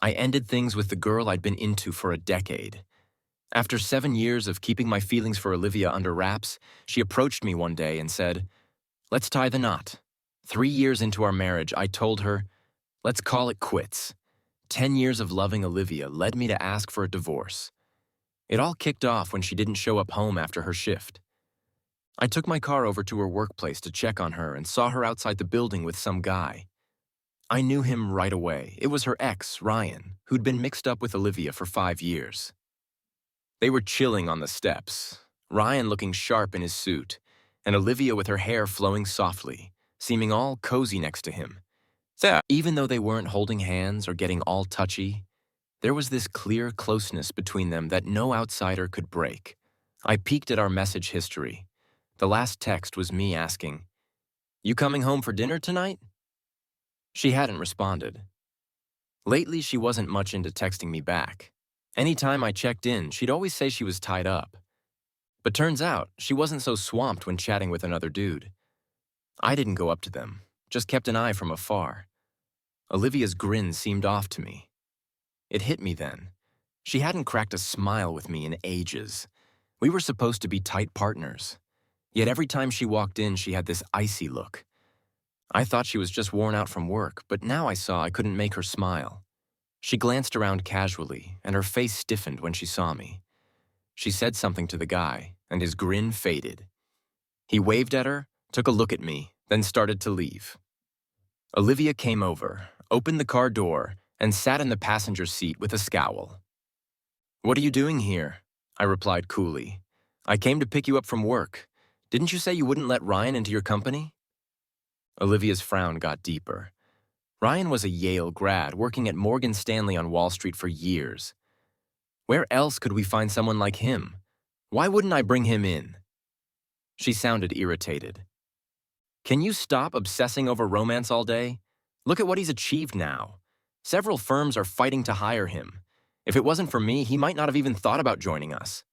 I ended things with the girl I'd been into for a decade. After 7 years of keeping my feelings for Olivia under wraps, she approached me one day and said, "Let's tie the knot." 3 years into our marriage, I told her, "Let's call it quits." 10 years of loving Olivia led me to ask for a divorce. It all kicked off when she didn't show up home after her shift. I took my car over to her workplace to check on her and saw her outside the building with some guy. I knew him right away. It was her ex, Ryan, who'd been mixed up with Olivia for 5 years. They were chilling on the steps, Ryan looking sharp in his suit, and Olivia with her hair flowing softly, seeming all cozy next to him. So, even though they weren't holding hands or getting all touchy, there was this clear closeness between them that no outsider could break. I peeked at our message history. The last text was me asking, "You coming home for dinner tonight?" She hadn't responded. Lately, she wasn't much into texting me back. Anytime I checked in, she'd always say she was tied up. But turns out, she wasn't so swamped when chatting with another dude. I didn't go up to them, just kept an eye from afar. Olivia's grin seemed off to me. It hit me then. She hadn't cracked a smile with me in ages. We were supposed to be tight partners. Yet every time she walked in, she had this icy look. I thought she was just worn out from work, but now I saw I couldn't make her smile. She glanced around casually, and her face stiffened when she saw me. She said something to the guy, and his grin faded. He waved at her, took a look at me, then started to leave. Olivia came over, opened the car door, and sat in the passenger seat with a scowl. "What are you doing here?" I replied coolly. "I came to pick you up from work. Didn't you say you wouldn't let Ryan into your company?" Olivia's frown got deeper. Ryan was a Yale grad working at Morgan Stanley on Wall Street for years. Where else could we find someone like him? Why wouldn't I bring him in? She sounded irritated. "Can you stop obsessing over romance all day? Look at what he's achieved now. Several firms are fighting to hire him. If it wasn't for me, he might not have even thought about joining us."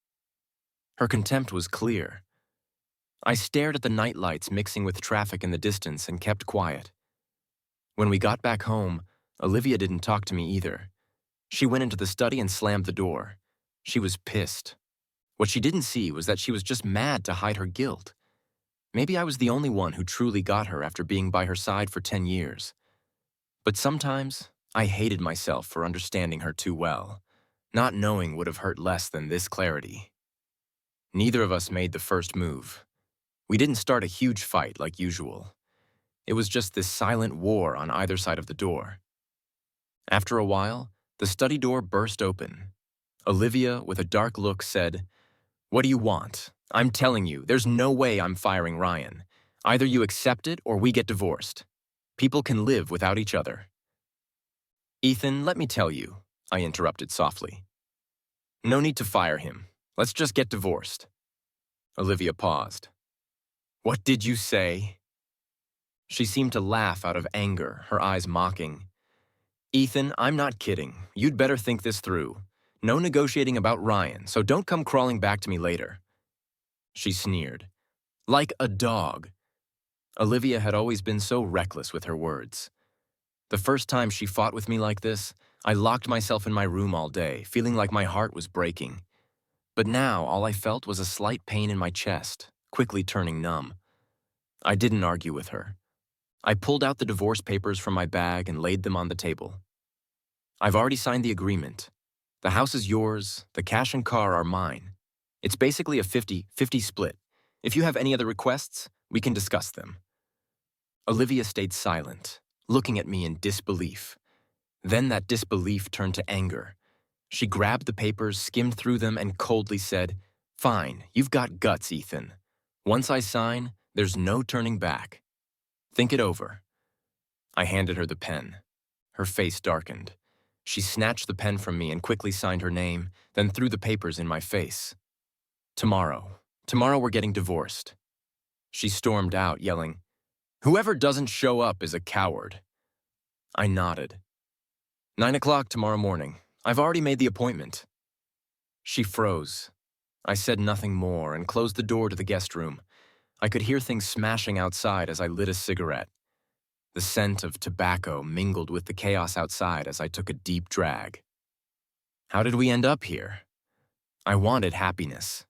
Her contempt was clear. I stared at the nightlights mixing with traffic in the distance and kept quiet. When we got back home, Olivia didn't talk to me either. She went into the study and slammed the door. She was pissed. What she didn't see was that she was just mad to hide her guilt. Maybe I was the only one who truly got her after being by her side for 10 years. But sometimes, I hated myself for understanding her too well. Not knowing would have hurt less than this clarity. Neither of us made the first move. We didn't start a huge fight like usual. It was just this silent war on either side of the door. After a while, the study door burst open. Olivia, with a dark look, said, "What do you want? I'm telling you, there's no way I'm firing Ryan. Either you accept it or we get divorced. People can live without each other." "Ethan, let me tell you," I interrupted softly. "No need to fire him. Let's just get divorced." Olivia paused. "What did you say?" She seemed to laugh out of anger, her eyes mocking. "Ethan, I'm not kidding. You'd better think this through. No negotiating about Ryan, so don't come crawling back to me later." She sneered. "Like a dog." Olivia had always been so reckless with her words. The first time she fought with me like this, I locked myself in my room all day, feeling like my heart was breaking. But now all I felt was a slight pain in my chest, quickly turning numb. I didn't argue with her. I pulled out the divorce papers from my bag and laid them on the table. "I've already signed the agreement. The house is yours, the cash and car are mine. It's basically a 50-50 split. If you have any other requests, we can discuss them." Olivia stayed silent, looking at me in disbelief. Then that disbelief turned to anger. She grabbed the papers, skimmed through them, and coldly said, "Fine, you've got guts, Ethan. Once I sign, there's no turning back. Think it over." I handed her the pen. Her face darkened. She snatched the pen from me and quickly signed her name, then threw the papers in my face. Tomorrow we're getting divorced." She stormed out, yelling, "Whoever doesn't show up is a coward." I nodded. 9 o'clock tomorrow morning. I've already made the appointment." She froze. I said nothing more and closed the door to the guest room. I could hear things smashing outside as I lit a cigarette. The scent of tobacco mingled with the chaos outside as I took a deep drag. How did we end up here? I wanted happiness.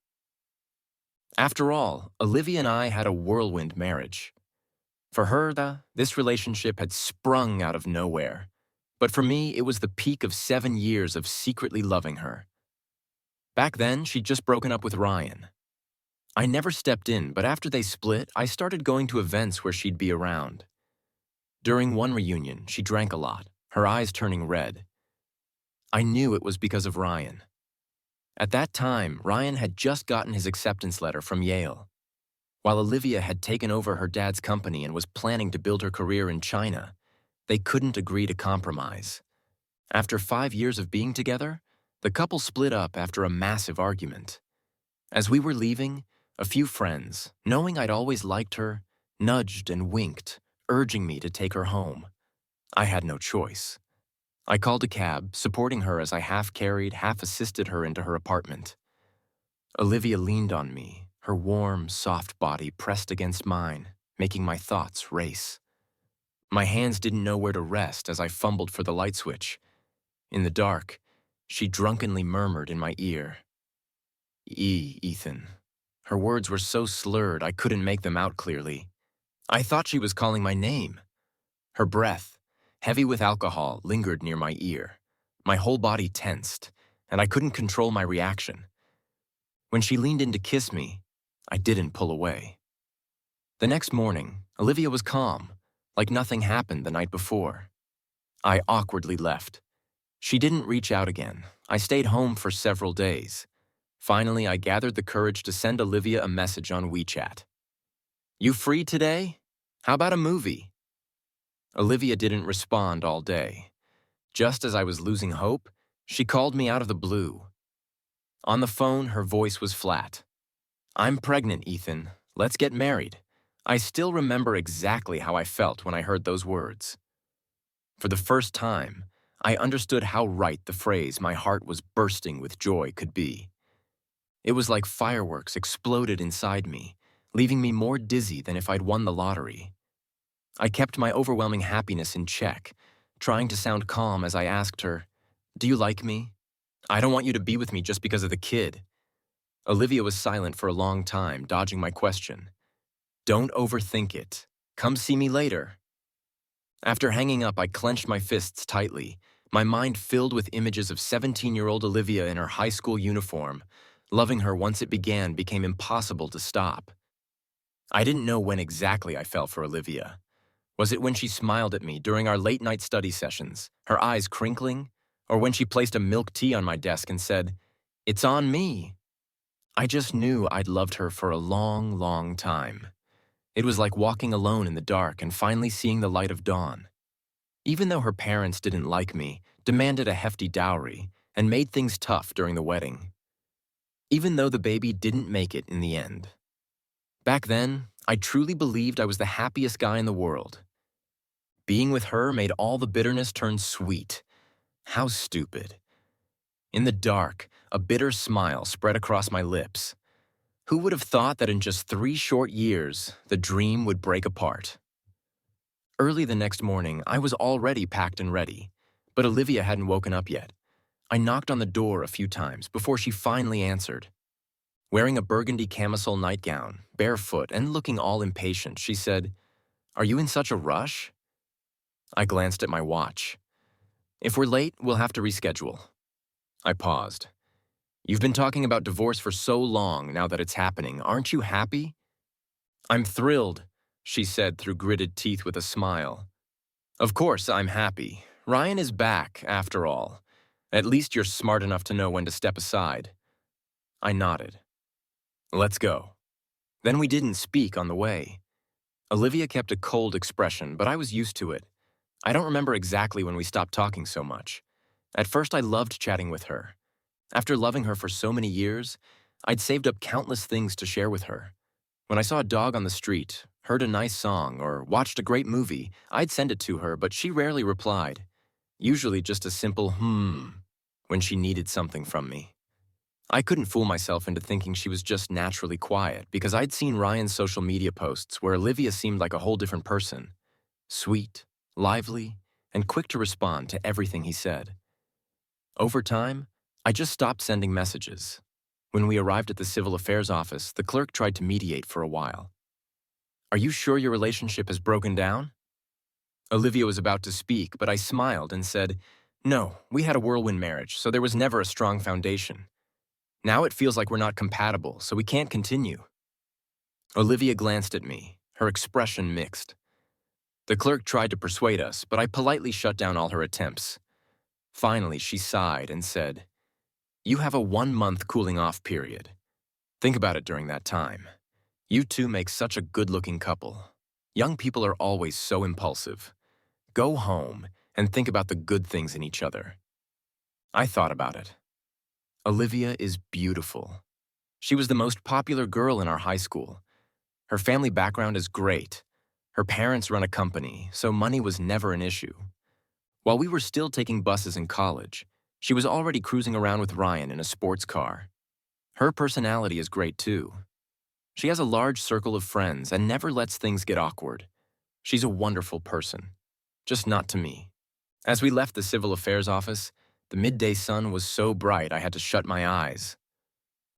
After all, Olivia and I had a whirlwind marriage. For her, this relationship had sprung out of nowhere. But for me, it was the peak of 7 years of secretly loving her. Back then, she'd just broken up with Ryan. I never stepped in, but after they split, I started going to events where she'd be around. During one reunion, she drank a lot, her eyes turning red. I knew it was because of Ryan. At that time, Ryan had just gotten his acceptance letter from Yale. While Olivia had taken over her dad's company and was planning to build her career in China, they couldn't agree to compromise. After 5 years of being together, the couple split up after a massive argument. As we were leaving, a few friends, knowing I'd always liked her, nudged and winked, urging me to take her home. I had no choice. I called a cab, supporting her as I half-carried, half-assisted her into her apartment. Olivia leaned on me, her warm, soft body pressed against mine, making my thoughts race. My hands didn't know where to rest as I fumbled for the light switch. In the dark, she drunkenly murmured in my ear, Ethan." Her words were so slurred I couldn't make them out clearly. I thought she was calling my name. Her breath, heavy with alcohol, lingered near my ear. My whole body tensed, and I couldn't control my reaction. When she leaned in to kiss me, I didn't pull away. The next morning, Olivia was calm, like nothing happened the night before. I awkwardly left. She didn't reach out again. I stayed home for several days. Finally, I gathered the courage to send Olivia a message on WeChat. "You free today? How about a movie?" Olivia didn't respond all day. Just as I was losing hope, she called me out of the blue. On the phone, her voice was flat. "I'm pregnant, Ethan. Let's get married." I still remember exactly how I felt when I heard those words. For the first time, I understood how right the phrase "my heart was bursting with joy" could be. It was like fireworks exploded inside me, leaving me more dizzy than if I'd won the lottery. I kept my overwhelming happiness in check, trying to sound calm as I asked her, "Do you like me? I don't want you to be with me just because of the kid." Olivia was silent for a long time, dodging my question. "Don't overthink it. Come see me later." After hanging up, I clenched my fists tightly, my mind filled with images of 17-year-old Olivia in her high school uniform. Loving her once it began became impossible to stop. I didn't know when exactly I fell for Olivia. Was it when she smiled at me during our late-night study sessions, her eyes crinkling? Or when she placed a milk tea on my desk and said, "It's on me"? I just knew I'd loved her for a long, long time. It was like walking alone in the dark and finally seeing the light of dawn. Even though her parents didn't like me, demanded a hefty dowry, and made things tough during the wedding. Even though the baby didn't make it in the end. Back then, I truly believed I was the happiest guy in the world. Being with her made all the bitterness turn sweet. How stupid. In the dark, a bitter smile spread across my lips. Who would have thought that in just 3 short years, the dream would break apart? Early the next morning, I was already packed and ready, but Olivia hadn't woken up yet. I knocked on the door a few times before she finally answered. Wearing a burgundy camisole nightgown, barefoot, and looking all impatient, she said, "Are you in such a rush?" I glanced at my watch. "If we're late, we'll have to reschedule." I paused. "You've been talking about divorce for so long now that it's happening. Aren't you happy?" "I'm thrilled," she said through gritted teeth with a smile. "Of course I'm happy. Ryan is back, after all. At least you're smart enough to know when to step aside." I nodded. "Let's go." Then we didn't speak on the way. Olivia kept a cold expression, but I was used to it. I don't remember exactly when we stopped talking so much. At first, I loved chatting with her. After loving her for so many years, I'd saved up countless things to share with her. When I saw a dog on the street, heard a nice song, or watched a great movie, I'd send it to her, but she rarely replied. Usually just a simple when she needed something from me. I couldn't fool myself into thinking she was just naturally quiet because I'd seen Ryan's social media posts where Olivia seemed like a whole different person. sweet, lively, and quick to respond to everything he said. Over time, I just stopped sending messages. When we arrived at the civil affairs office, the clerk tried to mediate for a while. "Are you sure your relationship has broken down?" Olivia was about to speak, but I smiled and said, "No, we had a whirlwind marriage, so there was never a strong foundation. Now it feels like we're not compatible, so we can't continue." Olivia glanced at me, her expression mixed. The clerk tried to persuade us, but I politely shut down all her attempts. Finally, she sighed and said, "You have a 1-month cooling-off period. Think about it during that time. You two make such a good-looking couple. Young people are always so impulsive. Go home and think about the good things in each other." I thought about it. Olivia is beautiful. She was the most popular girl in our high school. Her family background is great. Her parents run a company, so money was never an issue. While we were still taking buses in college, she was already cruising around with Ryan in a sports car. Her personality is great too. She has a large circle of friends and never lets things get awkward. She's a wonderful person, just not to me. As we left the civil affairs office, the midday sun was so bright I had to shut my eyes.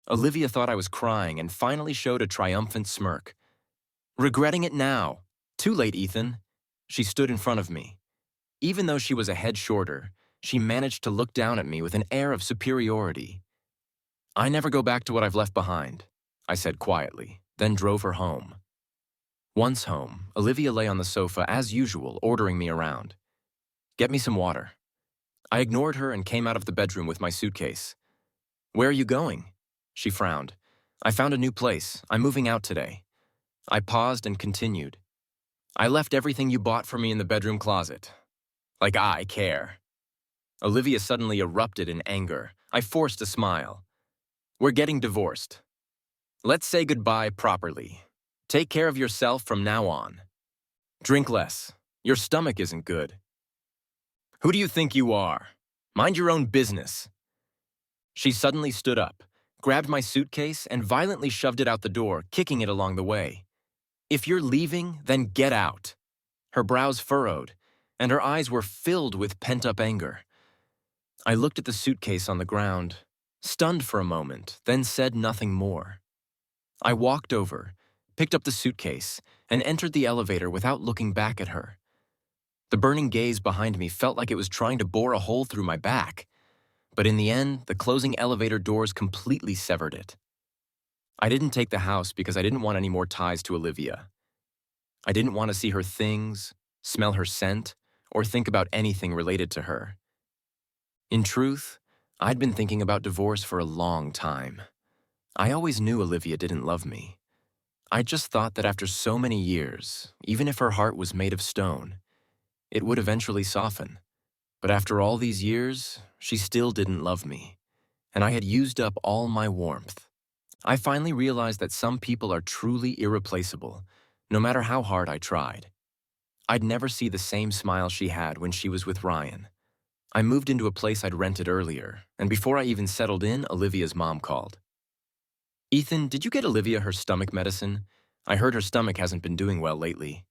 Olivia thought I was crying and finally showed a triumphant smirk. "Regretting it now. Too late, Ethan." She stood in front of me. Even though she was a head shorter, she managed to look down at me with an air of superiority. "I never go back to what I've left behind," I said quietly, then drove her home. Once home, Olivia lay on the sofa as usual, ordering me around. "Get me some water." I ignored her and came out of the bedroom with my suitcase. "Where are you going?" She frowned. "I found a new place. I'm moving out today." I paused and continued. "I left everything you bought for me in the bedroom closet. Like I care." Olivia suddenly erupted in anger. I forced a smile. "We're getting divorced. Let's say goodbye properly. Take care of yourself from now on. Drink less. Your stomach isn't good." "Who do you think you are? Mind your own business." She suddenly stood up, grabbed my suitcase, and violently shoved it out the door, kicking it along the way. "If you're leaving, then get out." Her brows furrowed, and her eyes were filled with pent-up anger. I looked at the suitcase on the ground, stunned for a moment, then said nothing more. I walked over, picked up the suitcase, and entered the elevator without looking back at her. The burning gaze behind me felt like it was trying to bore a hole through my back, but in the end, the closing elevator doors completely severed it. I didn't take the house because I didn't want any more ties to Olivia. I didn't want to see her things, smell her scent, or think about anything related to her. In truth, I'd been thinking about divorce for a long time. I always knew Olivia didn't love me. I just thought that after so many years, even if her heart was made of stone, it would eventually soften. But after all these years, she still didn't love me, and I had used up all my warmth. I finally realized that some people are truly irreplaceable, no matter how hard I tried. I'd never see the same smile she had when she was with Ryan. I moved into a place I'd rented earlier, and before I even settled in, Olivia's mom called. "Ethan, did you get Olivia her stomach medicine? I heard her stomach hasn't been doing well lately."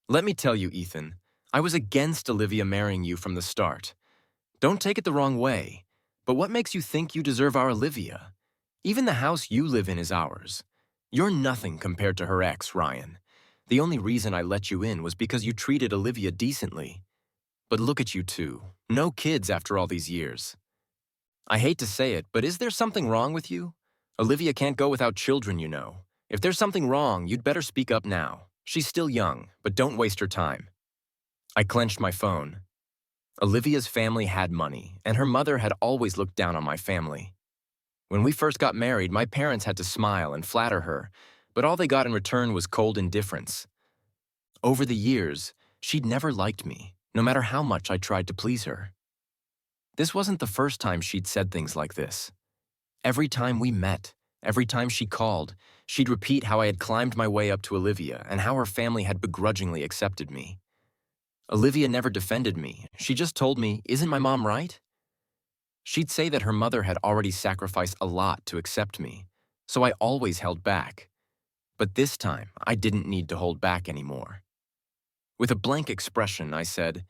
"Let me tell you, Ethan, I was against Olivia marrying you from the start. Don't take it the wrong way, but what makes you think you deserve our Olivia? Even the house you live in is ours. You're nothing compared to her ex, Ryan. The only reason I let you in was because you treated Olivia decently. But look at you two, no kids after all these years. I hate to say it, but is there something wrong with you? Olivia can't go without children, you know. If there's something wrong, you'd better speak up now. She's still young, but don't waste her time." I clenched my phone. Olivia's family had money, and her mother had always looked down on my family. When we first got married, my parents had to smile and flatter her, but all they got in return was cold indifference. Over the years, she'd never liked me, no matter how much I tried to please her. This wasn't the first time she'd said things like this. Every time we met, every time she called, she'd repeat how I had climbed my way up to Olivia and how her family had begrudgingly accepted me. Olivia never defended me. She just told me, "Isn't my mom right?" She'd say that her mother had already sacrificed a lot to accept me, so I always held back. But this time, I didn't need to hold back anymore. With a blank expression, I said,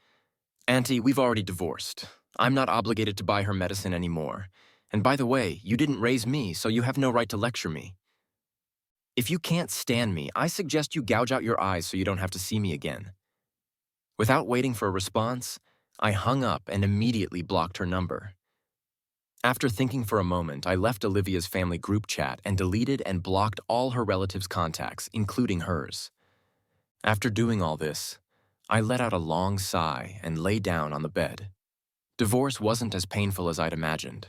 "Auntie, we've already divorced. I'm not obligated to buy her medicine anymore. And by the way, you didn't raise me, so you have no right to lecture me. If you can't stand me, I suggest you gouge out your eyes so you don't have to see me again." Without waiting for a response, I hung up and immediately blocked her number. After thinking for a moment, I left Olivia's family group chat and deleted and blocked all her relatives' contacts, including hers. After doing all this, I let out a long sigh and lay down on the bed. Divorce wasn't as painful as I'd imagined.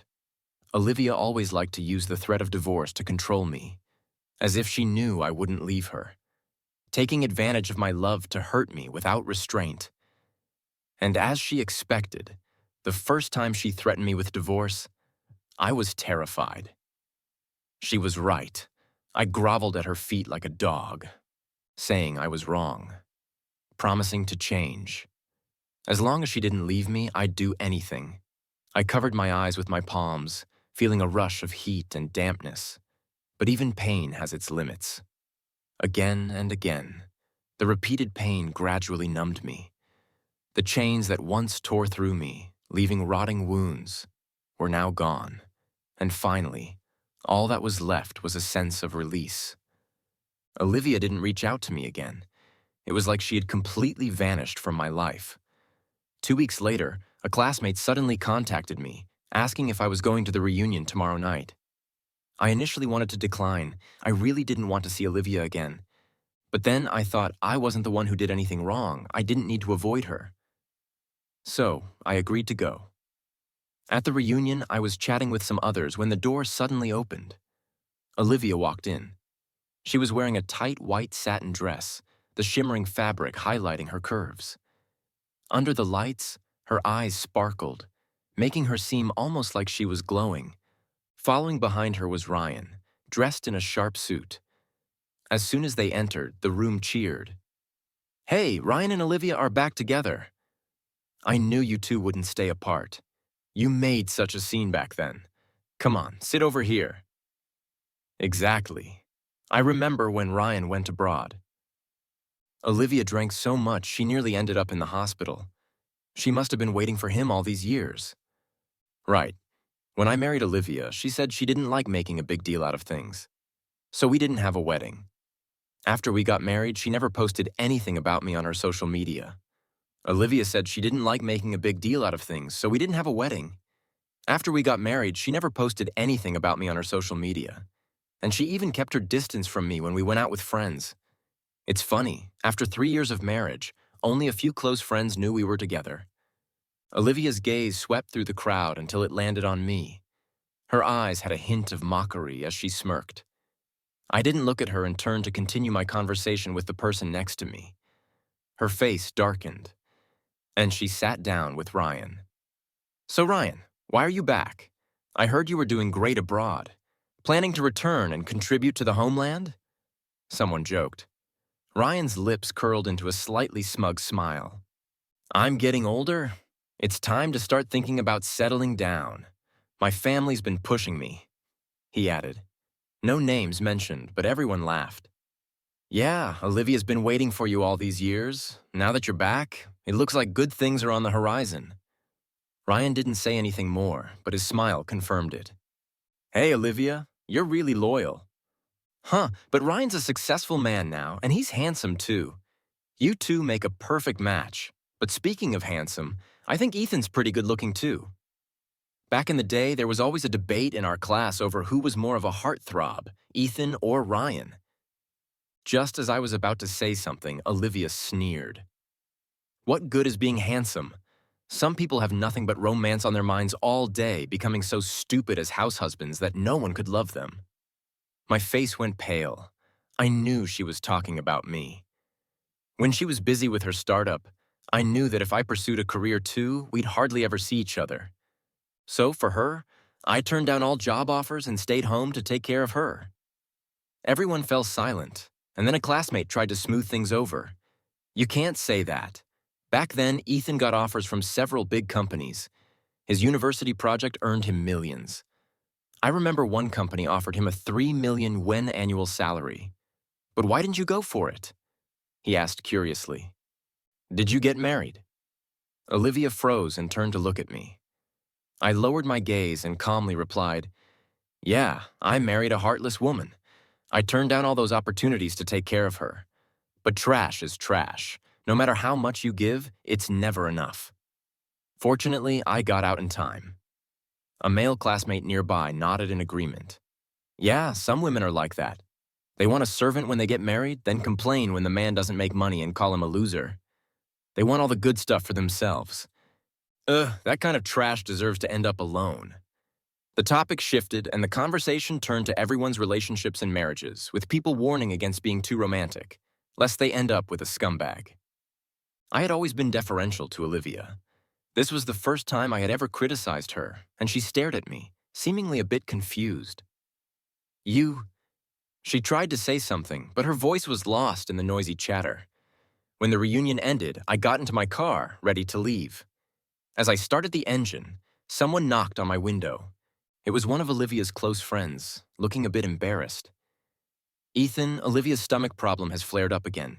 Olivia always liked to use the threat of divorce to control me, as if she knew I wouldn't leave her, taking advantage of my love to hurt me without restraint. And as she expected, the first time she threatened me with divorce, I was terrified. She was right. I groveled at her feet like a dog, saying I was wrong, promising to change. As long as she didn't leave me, I'd do anything. I covered my eyes with my palms, feeling a rush of heat and dampness. But even pain has its limits. Again and again, the repeated pain gradually numbed me. The chains that once tore through me, leaving rotting wounds, were now gone. And finally, all that was left was a sense of release. Olivia didn't reach out to me again. It was like she had completely vanished from my life. 2 weeks later, a classmate suddenly contacted me, asking if I was going to the reunion tomorrow night. I initially wanted to decline. I really didn't want to see Olivia again. But then I thought I wasn't the one who did anything wrong. I didn't need to avoid her. So, I agreed to go. At the reunion, I was chatting with some others when the door suddenly opened. Olivia walked in. She was wearing a tight white satin dress, the shimmering fabric highlighting her curves. Under the lights, her eyes sparkled, making her seem almost like she was glowing. Following behind her was Ryan, dressed in a sharp suit. As soon as they entered, the room cheered. "Hey, Ryan and Olivia are back together. I knew you two wouldn't stay apart. You made such a scene back then. Come on, sit over here." Exactly. I remember when Ryan went abroad. Olivia drank so much she nearly ended up in the hospital. She must have been waiting for him all these years. Right. When I married Olivia, she said she didn't like making a big deal out of things. So we didn't have a wedding. After we got married, she never posted anything about me on her social media. Olivia said she didn't like making a big deal out of things, so we didn't have a wedding. After we got married, she never posted anything about me on her social media. And she even kept her distance from me when we went out with friends. It's funny, after 3 years of marriage, only a few close friends knew we were together. Olivia's gaze swept through the crowd until it landed on me. Her eyes had a hint of mockery as she smirked. I didn't look at her and turned to continue my conversation with the person next to me. Her face darkened, and she sat down with Ryan. "So Ryan, why are you back? I heard you were doing great abroad. Planning to return and contribute to the homeland?" Someone joked. Ryan's lips curled into a slightly smug smile. "I'm getting older. It's time to start thinking about settling down. My family's been pushing me," he added. No names mentioned, but everyone laughed. "Yeah, Olivia's been waiting for you all these years. Now that you're back, it looks like good things are on the horizon." Ryan didn't say anything more, but his smile confirmed it. "Hey, Olivia, you're really loyal." "Huh, but Ryan's a successful man now, and he's handsome too. You two make a perfect match. But speaking of handsome, I think Ethan's pretty good looking too. Back in the day, there was always a debate in our class over who was more of a heartthrob, Ethan or Ryan." Just as I was about to say something, Olivia sneered. "What good is being handsome? Some people have nothing but romance on their minds all day, becoming so stupid as house husbands that no one could love them." My face went pale. I knew she was talking about me. When she was busy with her startup, I knew that if I pursued a career too, we'd hardly ever see each other. So for her, I turned down all job offers and stayed home to take care of her. Everyone fell silent, and then a classmate tried to smooth things over. "You can't say that. Back then, Ethan got offers from several big companies. His university project earned him millions. I remember one company offered him a $3 million yuan annual salary. But why didn't you go for it?" he asked curiously. Did you get married? Olivia froze and turned to look at me. I lowered my gaze and calmly replied, Yeah, I married a heartless woman. I turned down all those opportunities to take care of her. But trash is trash. No matter how much you give, it's never enough. Fortunately, I got out in time. A male classmate nearby nodded in agreement. Yeah, some women are like that. They want a servant when they get married, then complain when the man doesn't make money and call him a loser. They want all the good stuff for themselves. That kind of trash deserves to end up alone. The topic shifted, and the conversation turned to everyone's relationships and marriages, with people warning against being too romantic, lest they end up with a scumbag. I had always been deferential to Olivia. This was the first time I had ever criticized her, and she stared at me, seemingly a bit confused. You... She tried to say something, but her voice was lost in the noisy chatter. When the reunion ended, I got into my car, ready to leave. As I started the engine, someone knocked on my window. It was one of Olivia's close friends, looking a bit embarrassed. Ethan, Olivia's stomach problem has flared up again.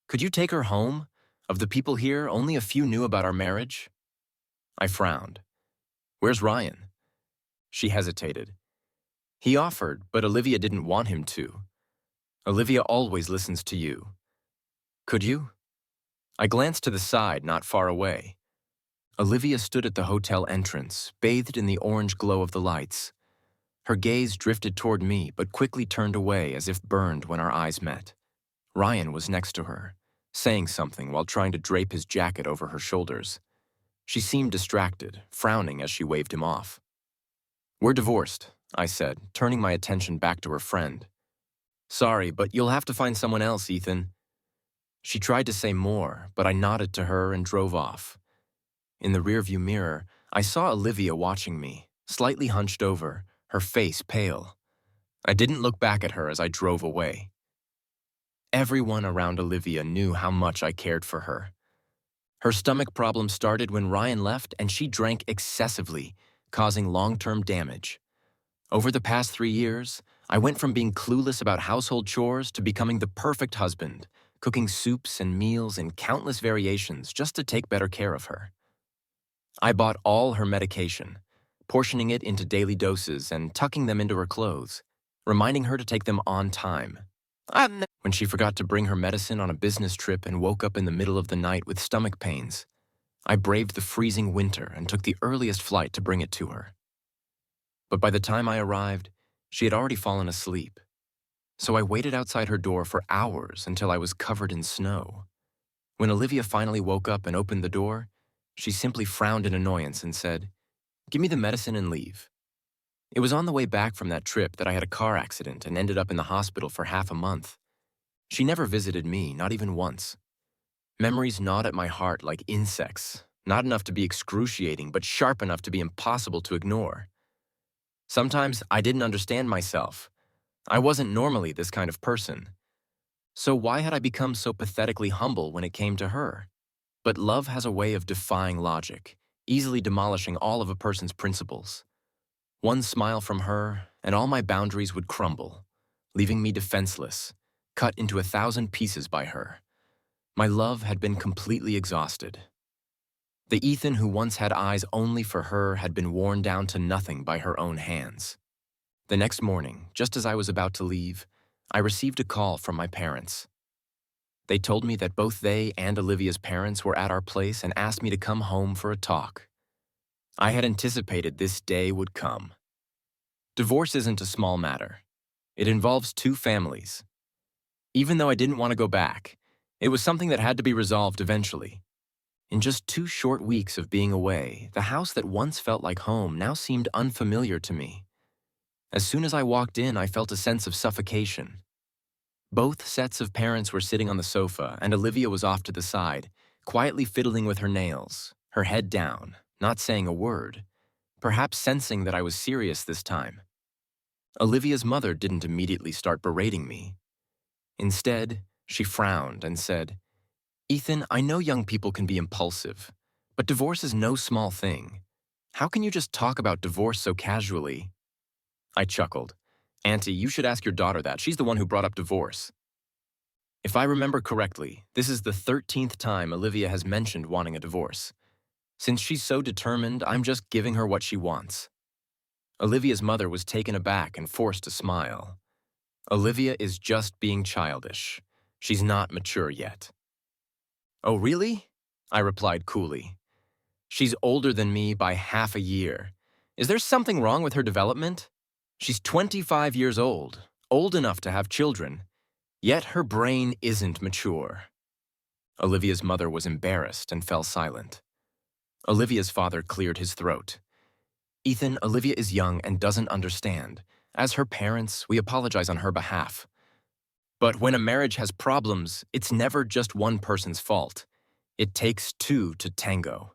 Could you take her home? Of the people here, only a few knew about our marriage. I frowned. Where's Ryan? She hesitated. He offered, but Olivia didn't want him to. Olivia always listens to you. Could you? I glanced to the side, not far away. Olivia stood at the hotel entrance, bathed in the orange glow of the lights. Her gaze drifted toward me, but quickly turned away as if burned when our eyes met. Ryan was next to her, saying something while trying to drape his jacket over her shoulders. She seemed distracted, frowning as she waved him off. We're divorced, I said, turning my attention back to her friend. Sorry, but you'll have to find someone else, Ethan. She tried to say more, but I nodded to her and drove off. In the rearview mirror, I saw Olivia watching me, slightly hunched over, her face pale. I didn't look back at her as I drove away. Everyone around Olivia knew how much I cared for her. Her stomach problem started when Ryan left and she drank excessively, causing long-term damage. Over the past 3 years, I went from being clueless about household chores to becoming the perfect husband, cooking soups and meals in countless variations just to take better care of her. I bought all her medication, portioning it into daily doses and tucking them into her clothes, reminding her to take them on time. When she forgot to bring her medicine on a business trip and woke up in the middle of the night with stomach pains, I braved the freezing winter and took the earliest flight to bring it to her. But by the time I arrived, she had already fallen asleep. So I waited outside her door for hours until I was covered in snow. When Olivia finally woke up and opened the door, she simply frowned in annoyance and said, "Give me the medicine and leave." It was on the way back from that trip that I had a car accident and ended up in the hospital for half a month. She never visited me, not even once. Memories gnawed at my heart like insects, not enough to be excruciating, but sharp enough to be impossible to ignore. Sometimes I didn't understand myself. I wasn't normally this kind of person. So why had I become so pathetically humble when it came to her? But love has a way of defying logic, easily demolishing all of a person's principles. One smile from her, and all my boundaries would crumble, leaving me defenseless, cut into 1,000 pieces by her. My love had been completely exhausted. The Ethan who once had eyes only for her had been worn down to nothing by her own hands. The next morning, just as I was about to leave, I received a call from my parents. They told me that both they and Olivia's parents were at our place and asked me to come home for a talk. I had anticipated this day would come. Divorce isn't a small matter. It involves 2 families. Even though I didn't want to go back, it was something that had to be resolved eventually. In just 2 short weeks of being away, the house that once felt like home now seemed unfamiliar to me. As soon as I walked in, I felt a sense of suffocation. Both sets of parents were sitting on the sofa, and Olivia was off to the side, quietly fiddling with her nails, her head down, not saying a word, perhaps sensing that I was serious this time. Olivia's mother didn't immediately start berating me. Instead, she frowned and said, "Ethan, I know young people can be impulsive, but divorce is no small thing. How can you just talk about divorce so casually?" I chuckled. "Auntie, you should ask your daughter that. She's the one who brought up divorce." If I remember correctly, this is the 13th time Olivia has mentioned wanting a divorce. Since she's so determined, I'm just giving her what she wants. Olivia's mother was taken aback and forced to smile. Olivia is just being childish. She's not mature yet. Oh, really? I replied coolly. She's older than me by half a year. Is there something wrong with her development? She's 25 years old enough to have children, yet her brain isn't mature. Olivia's mother was embarrassed and fell silent. Olivia's father cleared his throat. Ethan, Olivia is young and doesn't understand. As her parents, we apologize on her behalf. But when a marriage has problems, it's never just one person's fault. It takes two to tango.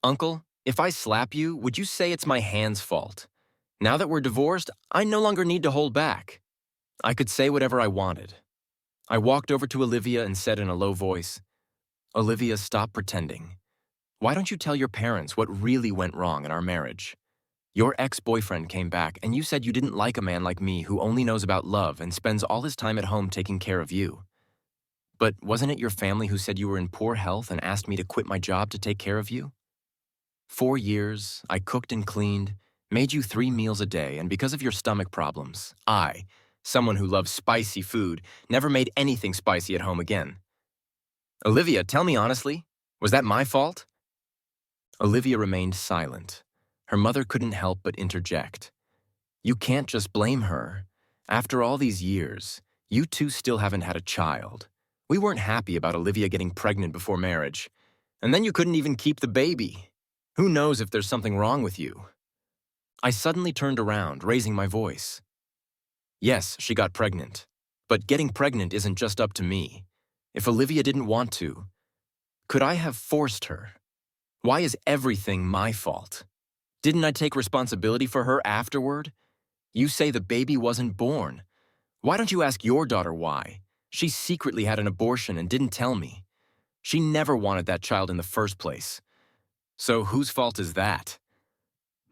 Uncle, if I slap you, would you say it's my hand's fault? Now that we're divorced, I no longer need to hold back. I could say whatever I wanted. I walked over to Olivia and said in a low voice, Olivia, stop pretending. Why don't you tell your parents what really went wrong in our marriage? Your ex-boyfriend came back and you said you didn't like a man like me who only knows about love and spends all his time at home taking care of you. But wasn't it your family who said you were in poor health and asked me to quit my job to take care of you? 4 years, I cooked and cleaned, made you 3 meals a day, and because of your stomach problems, I, someone who loves spicy food, never made anything spicy at home again. Olivia, tell me honestly, was that my fault? Olivia remained silent. Her mother couldn't help but interject. You can't just blame her. After all these years, you two still haven't had a child. We weren't happy about Olivia getting pregnant before marriage. And then you couldn't even keep the baby. Who knows if there's something wrong with you? I suddenly turned around, raising my voice. Yes, she got pregnant. But getting pregnant isn't just up to me. If Olivia didn't want to, could I have forced her? Why is everything my fault? Didn't I take responsibility for her afterward? You say the baby wasn't born. Why don't you ask your daughter why? She secretly had an abortion and didn't tell me. She never wanted that child in the first place. So whose fault is that?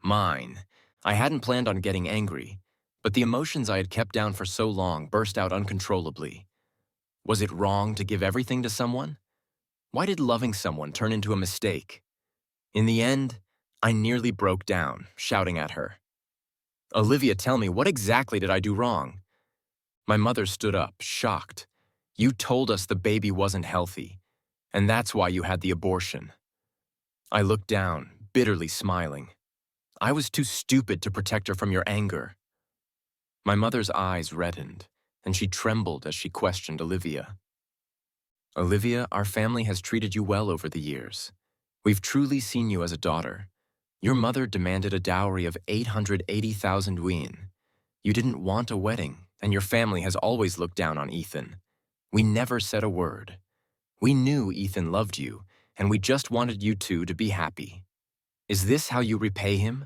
Mine. I hadn't planned on getting angry, but the emotions I had kept down for so long burst out uncontrollably. Was it wrong to give everything to someone? Why did loving someone turn into a mistake? In the end, I nearly broke down, shouting at her. Olivia, tell me, what exactly did I do wrong? My mother stood up, shocked. You told us the baby wasn't healthy, and that's why you had the abortion. I looked down, bitterly smiling. I was too stupid to protect her from your anger. My mother's eyes reddened, and she trembled as she questioned Olivia. Olivia, our family has treated you well over the years. We've truly seen you as a daughter. Your mother demanded a dowry of 880,000 won. You didn't want a wedding, and your family has always looked down on Ethan. We never said a word. We knew Ethan loved you, and we just wanted you two to be happy. Is this how you repay him?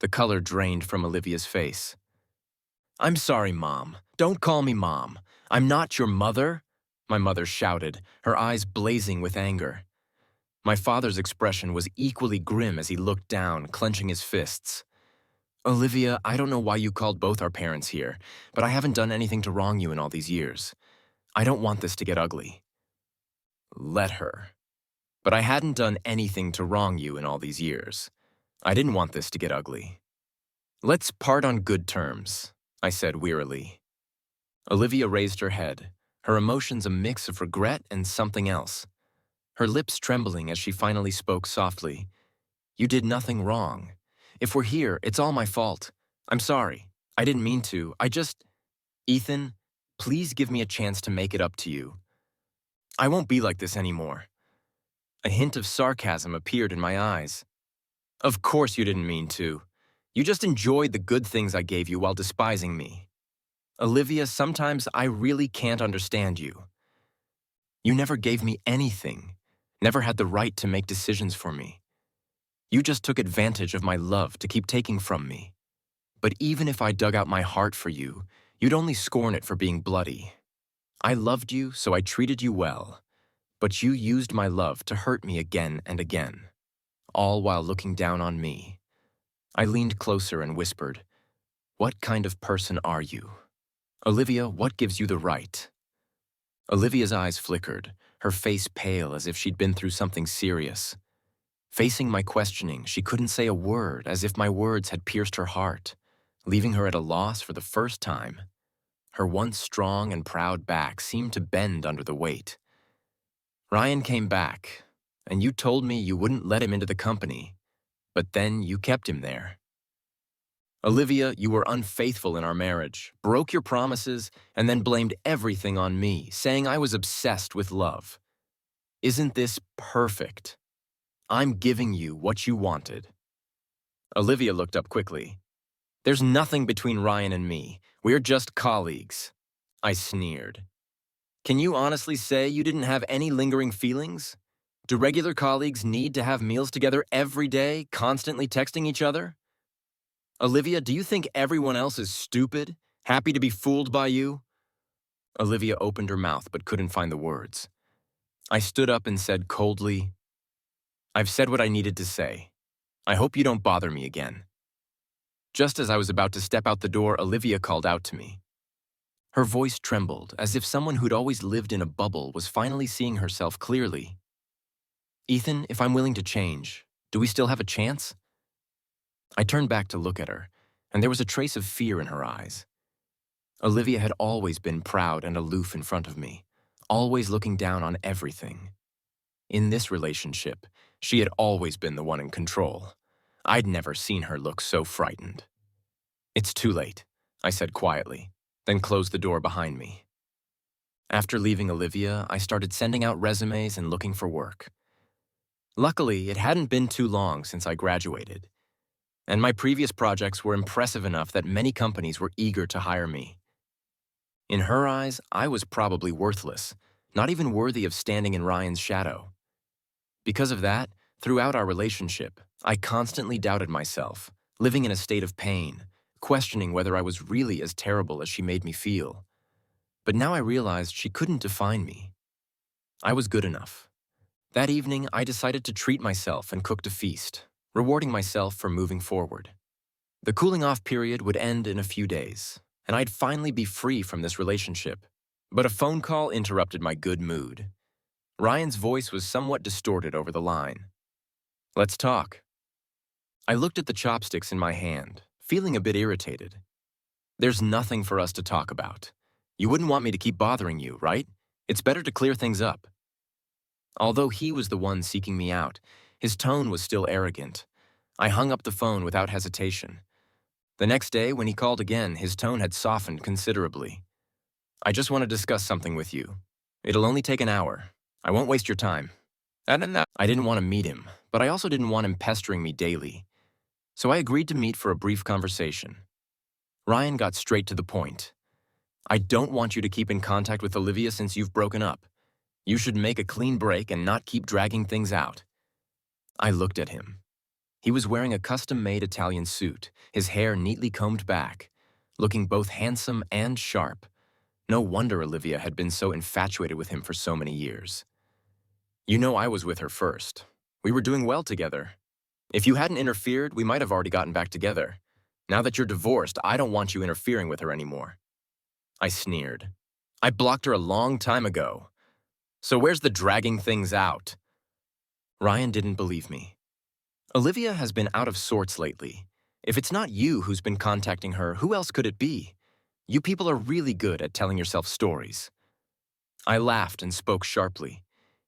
The color drained from Olivia's face. I'm sorry, Mom. Don't call me Mom. I'm not your mother, my mother shouted, her eyes blazing with anger. My father's expression was equally grim as he looked down, clenching his fists. Olivia, I don't know why you called both our parents here, but I haven't done anything to wrong you in all these years. I don't want this to get ugly. Let her. But I hadn't done anything to wrong you in all these years. I didn't want this to get ugly. Let's part on good terms, I said wearily. Olivia raised her head, her emotions a mix of regret and something else. Her lips trembling as she finally spoke softly. You did nothing wrong. If we're here, it's all my fault. I'm sorry. I didn't mean to. Ethan, please give me a chance to make it up to you. I won't be like this anymore. A hint of sarcasm appeared in my eyes. Of course you didn't mean to. You just enjoyed the good things I gave you while despising me. Olivia, sometimes I really can't understand you. You never gave me anything, never had the right to make decisions for me. You just took advantage of my love to keep taking from me. But even if I dug out my heart for you, you'd only scorn it for being bloody. I loved you, so I treated you well. But you used my love to hurt me again and again, all while looking down on me. I leaned closer and whispered, What kind of person are you? Olivia, what gives you the right? Olivia's eyes flickered, her face pale as if she'd been through something serious. Facing my questioning, she couldn't say a word, as if my words had pierced her heart, leaving her at a loss for the first time. Her once strong and proud back seemed to bend under the weight. Ryan came back, and you told me you wouldn't let him into the company, but then you kept him there. Olivia, you were unfaithful in our marriage, broke your promises, and then blamed everything on me, saying I was obsessed with love. Isn't this perfect? I'm giving you what you wanted. Olivia looked up quickly. There's nothing between Ryan and me. We're just colleagues. I sneered. Can you honestly say you didn't have any lingering feelings? Do regular colleagues need to have meals together every day, constantly texting each other? Olivia, do you think everyone else is stupid, happy to be fooled by you? Olivia opened her mouth but couldn't find the words. I stood up and said coldly, I've said what I needed to say. I hope you don't bother me again. Just as I was about to step out the door, Olivia called out to me. Her voice trembled, as if someone who'd always lived in a bubble was finally seeing herself clearly. Ethan, if I'm willing to change, do we still have a chance? I turned back to look at her, and there was a trace of fear in her eyes. Olivia had always been proud and aloof in front of me, always looking down on everything. In this relationship, she had always been the one in control. I'd never seen her look so frightened. It's too late, I said quietly, then closed the door behind me. After leaving Olivia, I started sending out resumes and looking for work. Luckily, it hadn't been too long since I graduated, and my previous projects were impressive enough that many companies were eager to hire me. In her eyes, I was probably worthless, not even worthy of standing in Ryan's shadow. Because of that, throughout our relationship, I constantly doubted myself, living in a state of pain, questioning whether I was really as terrible as she made me feel. But now I realized she couldn't define me. I was good enough. That evening, I decided to treat myself and cooked a feast, rewarding myself for moving forward. The cooling-off period would end in a few days, and I'd finally be free from this relationship. But a phone call interrupted my good mood. Ryan's voice was somewhat distorted over the line. Let's talk. I looked at the chopsticks in my hand, feeling a bit irritated. There's nothing for us to talk about. You wouldn't want me to keep bothering you, right? It's better to clear things up. Although he was the one seeking me out, his tone was still arrogant. I hung up the phone without hesitation. The next day, when he called again, his tone had softened considerably. I just want to discuss something with you. It'll only take an hour. I won't waste your time. I didn't want to meet him, but I also didn't want him pestering me daily. So I agreed to meet for a brief conversation. Ryan got straight to the point. I don't want you to keep in contact with Olivia since you've broken up. You should make a clean break and not keep dragging things out. I looked at him. He was wearing a custom-made Italian suit, his hair neatly combed back, looking both handsome and sharp. No wonder Olivia had been so infatuated with him for so many years. You know I was with her first. We were doing well together. If you hadn't interfered, we might have already gotten back together. Now that you're divorced, I don't want you interfering with her anymore. I sneered. I blocked her a long time ago. So where's the dragging things out? Ryan didn't believe me. Olivia has been out of sorts lately. If it's not you who's been contacting her, who else could it be? You people are really good at telling yourself stories. I laughed and spoke sharply.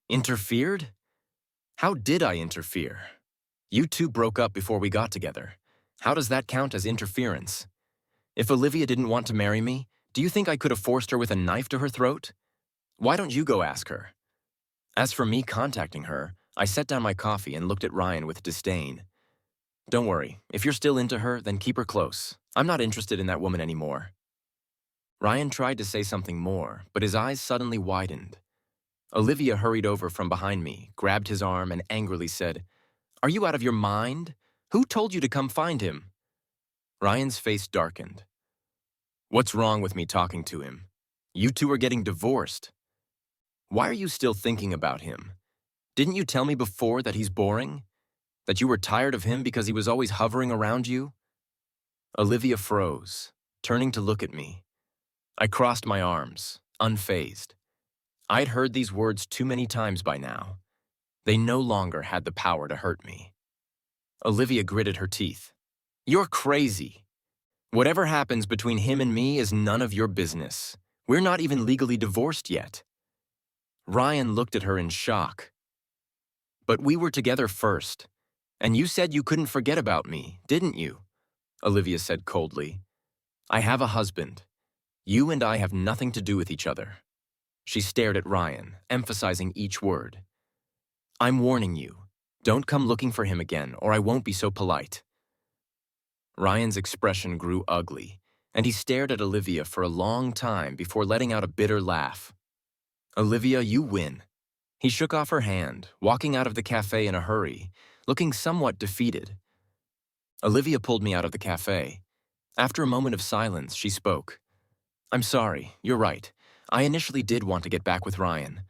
Interfered? How did I interfere? You two broke up before we got together. How does that count as interference? If Olivia didn't want to marry me, do you think I could have forced her with a knife to her throat? Why don't you go ask her? As for me contacting her, I set down my coffee and looked at Ryan with disdain. Don't worry, if you're still into her, then keep her close. I'm not interested in that woman anymore. Ryan tried to say something more, but his eyes suddenly widened. Olivia hurried over from behind me, grabbed his arm, and angrily said, Are you out of your mind? Who told you to come find him? Ryan's face darkened. What's wrong with me talking to him? You two are getting divorced. Why are you still thinking about him? Didn't you tell me before that he's boring? That you were tired of him because he was always hovering around you? Olivia froze, turning to look at me. I crossed my arms, unfazed. I'd heard these words too many times by now. They no longer had the power to hurt me. Olivia gritted her teeth. You're crazy. Whatever happens between him and me is none of your business. We're not even legally divorced yet. Ryan looked at her in shock. But we were together first. And you said you couldn't forget about me, didn't you? Olivia said coldly. I have a husband. You and I have nothing to do with each other. She stared at Ryan, emphasizing each word. I'm warning you. Don't come looking for him again, or I won't be so polite. Ryan's expression grew ugly, and he stared at Olivia for a long time before letting out a bitter laugh. Olivia, you win. He shook off her hand, walking out of the cafe in a hurry, looking somewhat defeated. Olivia pulled me out of the cafe. After a moment of silence, she spoke. I'm sorry, you're right. I initially did want to get back with Ryan.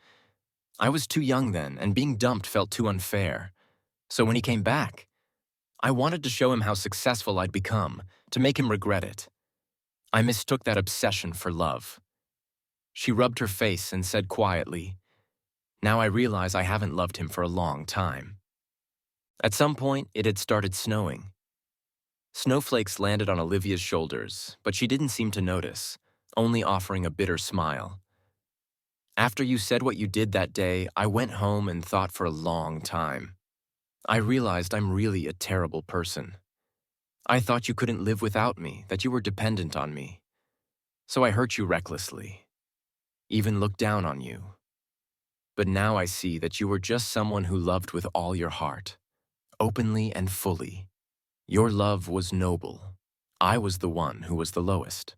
I was too young then, and being dumped felt too unfair. So when he came back, I wanted to show him how successful I'd become, to make him regret it. I mistook that obsession for love. She rubbed her face and said quietly, Now I realize I haven't loved him for a long time. At some point, it had started snowing. Snowflakes landed on Olivia's shoulders, but she didn't seem to notice, only offering a bitter smile. After you said what you did that day, I went home and thought for a long time. I realized I'm really a terrible person. I thought you couldn't live without me, that you were dependent on me. So I hurt you recklessly, even looked down on you. But now I see that you were just someone who loved with all your heart, openly and fully. Your love was noble. I was the one who was the lowest.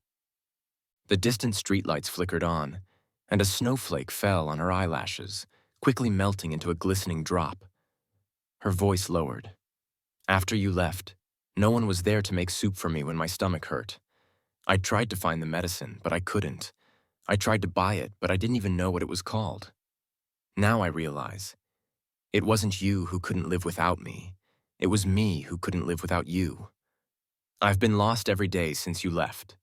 The distant streetlights flickered on, and a snowflake fell on her eyelashes, quickly melting into a glistening drop. Her voice lowered. After you left, no one was there to make soup for me when my stomach hurt. I tried to find the medicine, but I couldn't. I tried to buy it, but I didn't even know what it was called. Now I realize. It wasn't you who couldn't live without me. It was me who couldn't live without you. I've been lost every day since you left.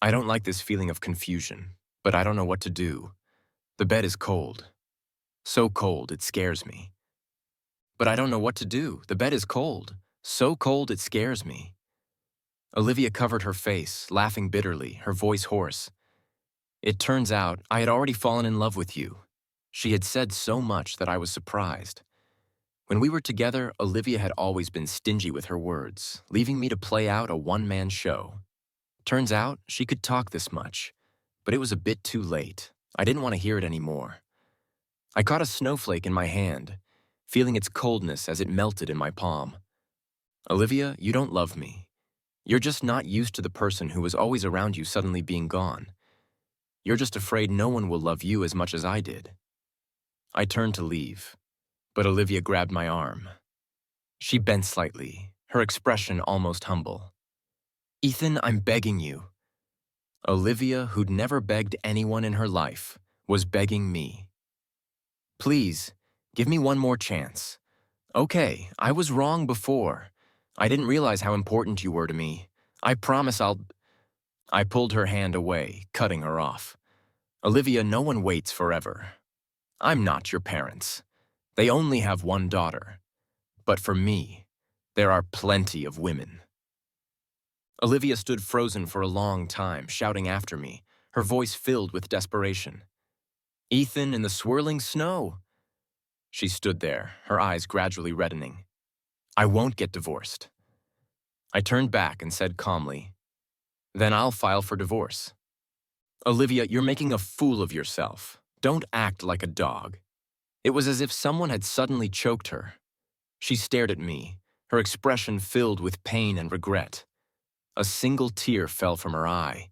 I don't like this feeling of confusion, but I don't know what to do. The bed is cold. So cold it scares me. But I don't know what to do. The bed is cold. So cold it scares me. Olivia covered her face, laughing bitterly, her voice hoarse. It turns out I had already fallen in love with you. She had said so much that I was surprised. When we were together, Olivia had always been stingy with her words, leaving me to play out a one-man show. Turns out she could talk this much, but it was a bit too late. I didn't want to hear it anymore. I caught a snowflake in my hand, feeling its coldness as it melted in my palm. Olivia, you don't love me. You're just not used to the person who was always around you suddenly being gone. You're just afraid no one will love you as much as I did. I turned to leave, but Olivia grabbed my arm. She bent slightly, her expression almost humble. Ethan, I'm begging you. Olivia, who'd never begged anyone in her life, was begging me. Please, give me one more chance. Okay, I was wrong before. I didn't realize how important you were to me. I promise I'll... I pulled her hand away, cutting her off. Olivia, no one waits forever. I'm not your parents. They only have one daughter. But for me, there are plenty of women. Olivia stood frozen for a long time, shouting after me, her voice filled with desperation. Ethan in the swirling snow. She stood there, her eyes gradually reddening. I won't get divorced. I turned back and said calmly, Then I'll file for divorce. Olivia, you're making a fool of yourself. Don't act like a dog. It was as if someone had suddenly choked her. She stared at me, her expression filled with pain and regret. A single tear fell from her eye.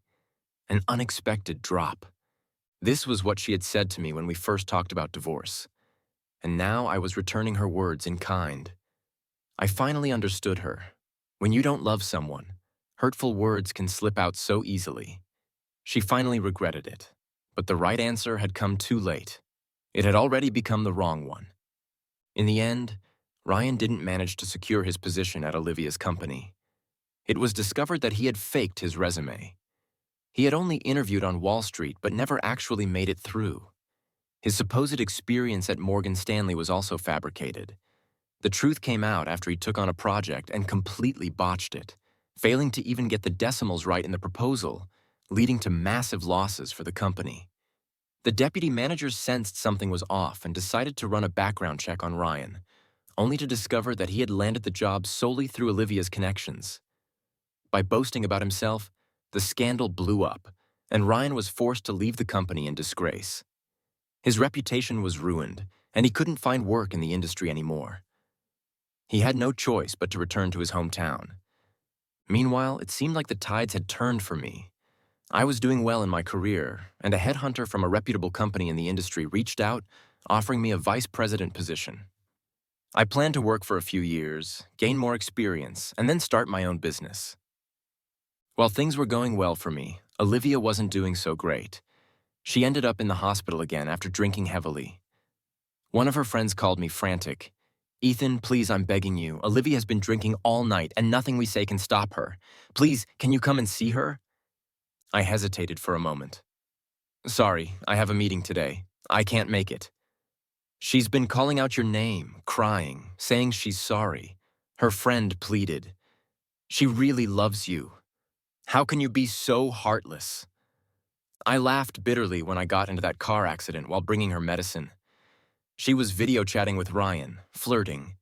An unexpected drop. This was what she had said to me when we first talked about divorce. And now I was returning her words in kind. I finally understood her. When you don't love someone, hurtful words can slip out so easily. She finally regretted it, but the right answer had come too late. It had already become the wrong one. In the end, Ryan didn't manage to secure his position at Olivia's company. It was discovered that he had faked his resume. He had only interviewed on Wall Street but never actually made it through. His supposed experience at Morgan Stanley was also fabricated. The truth came out after he took on a project and completely botched it, failing to even get the decimals right in the proposal, leading to massive losses for the company. The deputy manager sensed something was off and decided to run a background check on Ryan, only to discover that he had landed the job solely through Olivia's connections. By boasting about himself, the scandal blew up, and Ryan was forced to leave the company in disgrace. His reputation was ruined, and he couldn't find work in the industry anymore. He had no choice but to return to his hometown. Meanwhile, it seemed like the tides had turned for me. I was doing well in my career, and a headhunter from a reputable company in the industry reached out, offering me a vice president position. I planned to work for a few years, gain more experience, and then start my own business. While things were going well for me, Olivia wasn't doing so great. She ended up in the hospital again after drinking heavily. One of her friends called me frantic. "Ethan, please, I'm begging you. Olivia has been drinking all night, and nothing we say can stop her. Please, can you come and see her?" I hesitated for a moment. "Sorry, I have a meeting today. I can't make it." "She's been calling out your name, crying, saying she's sorry." Her friend pleaded. "She really loves you. How can you be so heartless?" I laughed bitterly when I got into that car accident while bringing her medicine. She was video chatting with Ryan, flirting.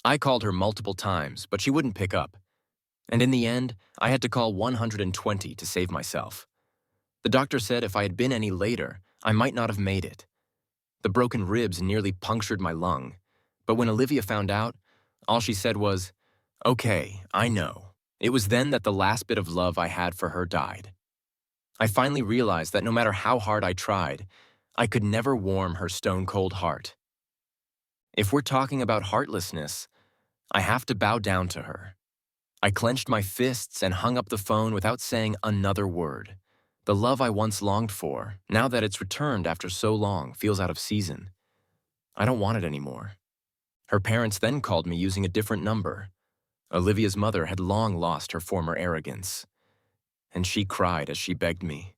I called her multiple times, but she wouldn't pick up. And in the end, I had to call 120 to save myself. The doctor said if I had been any later, I might not have made it. The broken ribs nearly punctured my lung. But when Olivia found out, all she said was, "Okay, I know." It was then that the last bit of love I had for her died. I finally realized that no matter how hard I tried, I could never warm her stone-cold heart. If we're talking about heartlessness, I have to bow down to her. I clenched my fists and hung up the phone without saying another word. The love I once longed for, now that it's returned after so long, feels out of season. I don't want it anymore. Her parents then called me using a different number. Olivia's mother had long lost her former arrogance, and she cried as she begged me.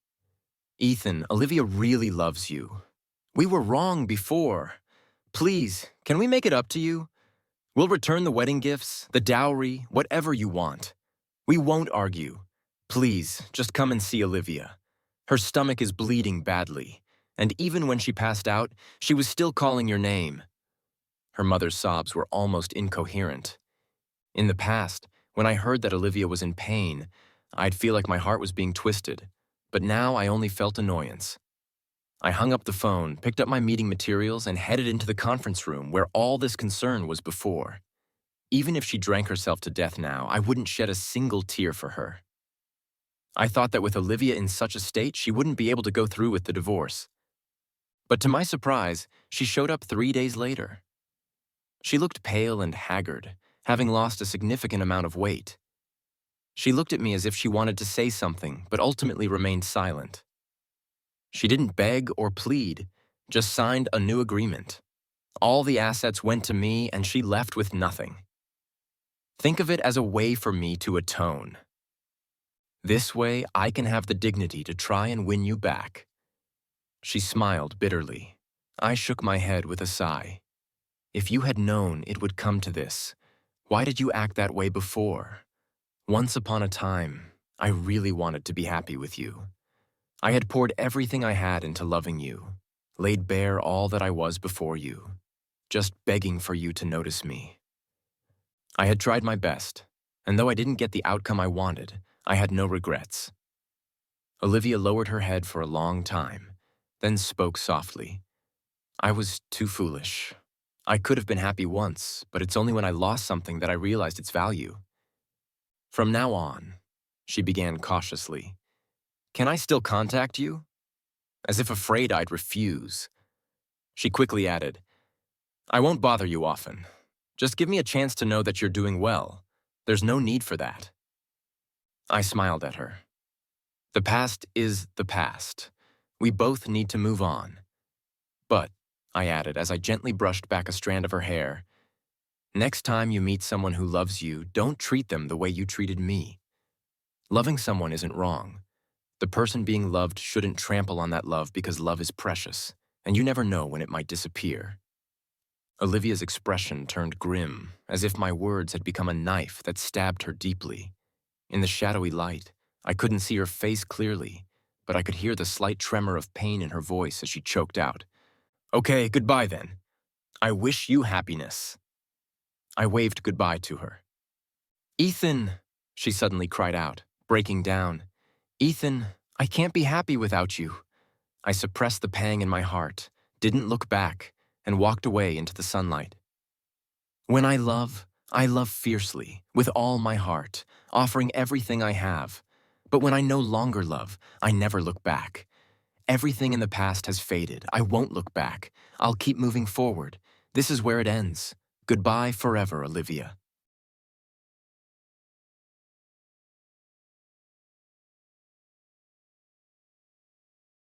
"Ethan, Olivia really loves you. We were wrong before. Please, can we make it up to you? We'll return the wedding gifts, the dowry, whatever you want. We won't argue. Please, just come and see Olivia. Her stomach is bleeding badly, and even when she passed out, she was still calling your name." Her mother's sobs were almost incoherent. In the past, when I heard that Olivia was in pain, I'd feel like my heart was being twisted, but now I only felt annoyance. I hung up the phone, picked up my meeting materials, and headed into the conference room where all this concern was before. Even if she drank herself to death now, I wouldn't shed a single tear for her. I thought that with Olivia in such a state, she wouldn't be able to go through with the divorce. But to my surprise, she showed up 3 days later. She looked pale and haggard, having lost a significant amount of weight. She looked at me as if she wanted to say something, but ultimately remained silent. She didn't beg or plead, just signed a new agreement. All the assets went to me, and she left with nothing. Think of it as a way for me to atone. This way, I can have the dignity to try and win you back. She smiled bitterly. I shook my head with a sigh. If you had known it would come to this, why did you act that way before? Once upon a time, I really wanted to be happy with you. I had poured everything I had into loving you, laid bare all that I was before you, just begging for you to notice me. I had tried my best, and though I didn't get the outcome I wanted, I had no regrets. Olivia lowered her head for a long time, then spoke softly. I was too foolish. I could have been happy once, but it's only when I lost something that I realized its value. From now on, she began cautiously, can I still contact you? As if afraid I'd refuse. She quickly added, I won't bother you often. Just give me a chance to know that you're doing well. There's no need for that. I smiled at her. The past is the past. We both need to move on. But, I added as I gently brushed back a strand of her hair, next time you meet someone who loves you, don't treat them the way you treated me. Loving someone isn't wrong. The person being loved shouldn't trample on that love because love is precious, and you never know when it might disappear. Olivia's expression turned grim, as if my words had become a knife that stabbed her deeply. In the shadowy light, I couldn't see her face clearly, but I could hear the slight tremor of pain in her voice as she choked out, "Okay, goodbye then. I wish you happiness." I waved goodbye to her. "Ethan," she suddenly cried out, breaking down. "Ethan, I can't be happy without you." I suppressed the pang in my heart, didn't look back, and walked away into the sunlight. When I love fiercely, with all my heart, offering everything I have. But when I no longer love, I never look back. Everything in the past has faded. I won't look back. I'll keep moving forward. This is where it ends. Goodbye forever, Olivia.